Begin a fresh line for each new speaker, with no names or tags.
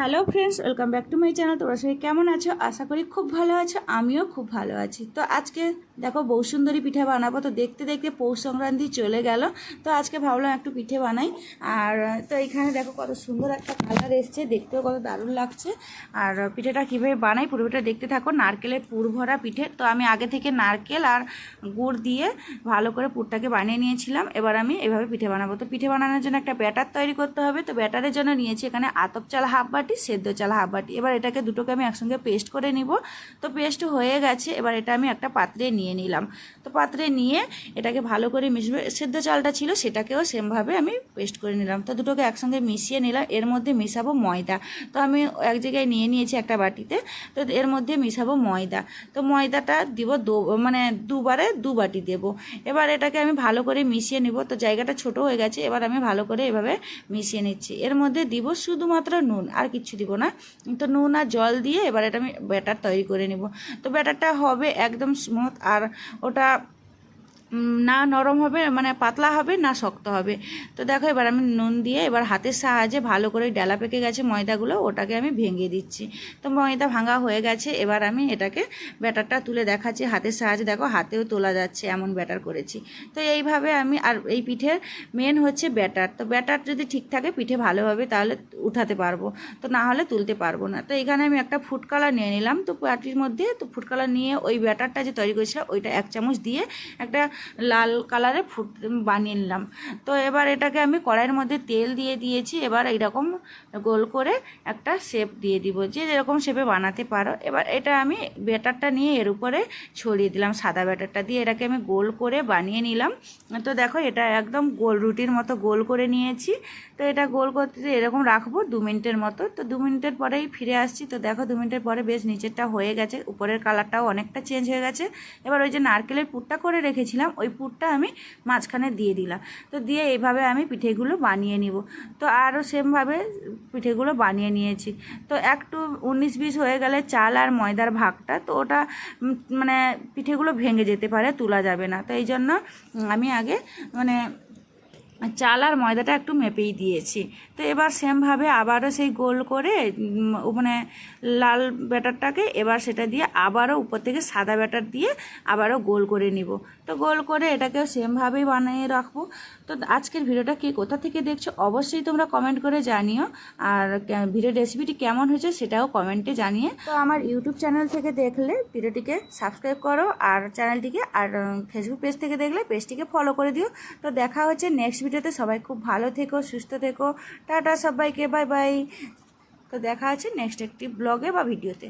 Hello friends, welcome back to my channel. তোমরা সবাই কেমন আছো? আশা করি খুব ভালো আছো, আমিও খুব ভালো আছি। তো আজকে দেখো বৌসুন্দরী পিঠা বানাবো। তো দেখতে দেখতে পৌষ সংক্রান্তি চলে গেল। তো আজকে ভাবলাম একটু পিঠে বানাই। আর তো এখানে দেখো কত সুন্দর একটা কালার এসছে, দেখতেও কত দারুণ লাগছে। আর পিঠেটা কীভাবে বানাই পুরোটা দেখতে থাকো। নারকেলের পুর ভরা পিঠে। তো আমি আগে থেকে নারকেল আর গুড় দিয়ে ভালো করে পুরটাকে বানিয়ে নিয়েছিলাম। এবার আমি এভাবে পিঠে বানাবো। তো পিঠে বানানোর জন্য একটা ব্যাটার তৈরি করতে হবে। তো ব্যাটারের জন্য নিয়েছি এখানে আতপ চাল হাফ বাটি, সেদ্ধ চাল হাফ বাটি। এবার এটাকে দুটোকে আমি একসঙ্গে পেস্ট করে নিব। তো পেস্ট হয়ে গেছে। এবার এটা আমি একটা পাত্রে নিয়ে নিলাম। তো পাত্রে নিয়ে এটাকে ভালো করে মিশবে। সেদ্ধ চালটা ছিল সেটাকেও সেমভাবে আমি পেস্ট করে নিলাম। তো দুটোকে একসঙ্গে মিশিয়ে নিলাম। এর মধ্যে মিশাবো ময়দা। তো আমি এক জায়গায় নিয়ে নিয়েছি একটা বাটিতে। তো এর মধ্যে মিশাবো ময়দা। তো ময়দাটা দিব দুবারে 2 বাটি দেবো। এবার এটাকে আমি ভালো করে মিশিয়ে নিব। তো জায়গাটা ছোট হয়ে গেছে। এবার আমি ভালো করে এভাবে মিশিয়ে নিচ্ছি। এর মধ্যে দিব শুধুমাত্র নুন, আর কিচ্ছু দিব না। তো নুন আর জল দিয়ে এবার এটা আমি ব্যাটার তৈরি করে নিব। তো ব্যাটারটা হবে একদম স্মুথ, আর ওটা না নরম হবে মানে পাতলা হবে না শক্ত হবে। তো দেখো এবার আমি নুন দিয়ে এবার হাতের সাহায্যে ভালো করে ডালা পেকে গেছে ময়দাগুলো, ওটাকে আমি ভেঙে দিচ্ছি। তো ময়দা ভাঙা হয়ে গেছে। এবার আমি এটাকে ব্যাটারটা তুলে দেখাচ্ছি হাতের সাহায্যে। দেখো হাতেও তোলা যাচ্ছে, এমন ব্যাটার করেছি। তো এইভাবে আমি, আর এই পিঠের মেন হচ্ছে ব্যাটার। তো ব্যাটার যদি ঠিক থাকে পিঠে ভালোভাবে তাহলে উঠাতে পারবো, তো না হলে তুলতে পারবো না। তো এখানে আমি একটা ফুড কালার নিয়ে নিলাম। তো পাটির মধ্যে তো ফুড কালার নিয়ে ওই ব্যাটারটা যে তৈরি করেছিলাম ওইটা 1 চামচ দিয়ে একটা লাল কালারে বানিয়ে নিলাম। তো এবার এটাকে আমি কড়াইয়ের মধ্যে তেল দিয়ে দিয়েছি। এবার এইরকম গোল করে একটা শেপ দিয়ে দিব, যে যেরকম শেপে বানাতে পারো। এবার এটা আমি ব্যাটারটা নিয়ে এর উপরে ছড়িয়ে দিলাম, সাদা ব্যাটারটা দিয়ে এটাকে আমি গোল করে বানিয়ে নিলাম। তো দেখো এটা একদম গোল রুটির মতো গোল করে নিয়েছি। তো এটা গোল করতে এরকম রাখবো 2 মিনিটের মতো। তো 2 মিনিটের পরেই ফিরে আসছি। তো দেখো 2 মিনিটের পরে বেশ নিচেরটা হয়ে গেছে, উপরের কালারটাও অনেকটা চেঞ্জ হয়ে গেছে। এবার ওই যে নারকেলের পুরটা করে রেখেছিলাম ওই পুরটা আমি মাঝখানে দিয়ে দিলাম। তো দিয়ে এইভাবে আমি পিঠেগুলো বানিয়ে নিব। তো আরও সেমভাবে পিঠেগুলো বানিয়ে নিয়েছি। তো একটু 19-20 হয়ে গেলে চাল আর ময়দার ভাগটা, তো ওটা মানে পিঠেগুলো ভেঙে যেতে পারে, তোলা যাবে না। তো এই জন্য আমি আগে মানে চাল আর ময়দাটা একটু মেপেই দিয়েছি। তো এবার সেমভাবে আবারও সেই গোল করে মানে লাল ব্যাটারটাকে এবার সেটা দিয়ে আবারও উপর থেকে সাদা ব্যাটার দিয়ে আবারও গোল করে নিব। তো গোল করে এটাকেও সেমভাবেই বানিয়ে রাখবো। তো আজকের ভিডিওটা কে কোথা থেকে দেখছো অবশ্যই তোমরা কমেন্ট করে জানিও। আর ভিডিও রেসিপিটি কেমন হয়েছে সেটাও কমেন্টে জানিয়ে। তো আমার ইউটিউব চ্যানেল থেকে দেখলে ভিডিওটিকে সাবস্ক্রাইব করো, আর চ্যানেলটিকে, আর ফেসবুক পেজ থেকে দেখলে পেজটিকে ফলো করে দিও। তো দেখা হচ্ছে নেক্সট ভিডিওতে। সবাই খুব ভালো থেকো, সুস্থ থেকো। টাটা সবাইকে, বাই বাই। তো দেখা হচ্ছে নেক্সট একটি ব্লগে বা ভিডিওতে।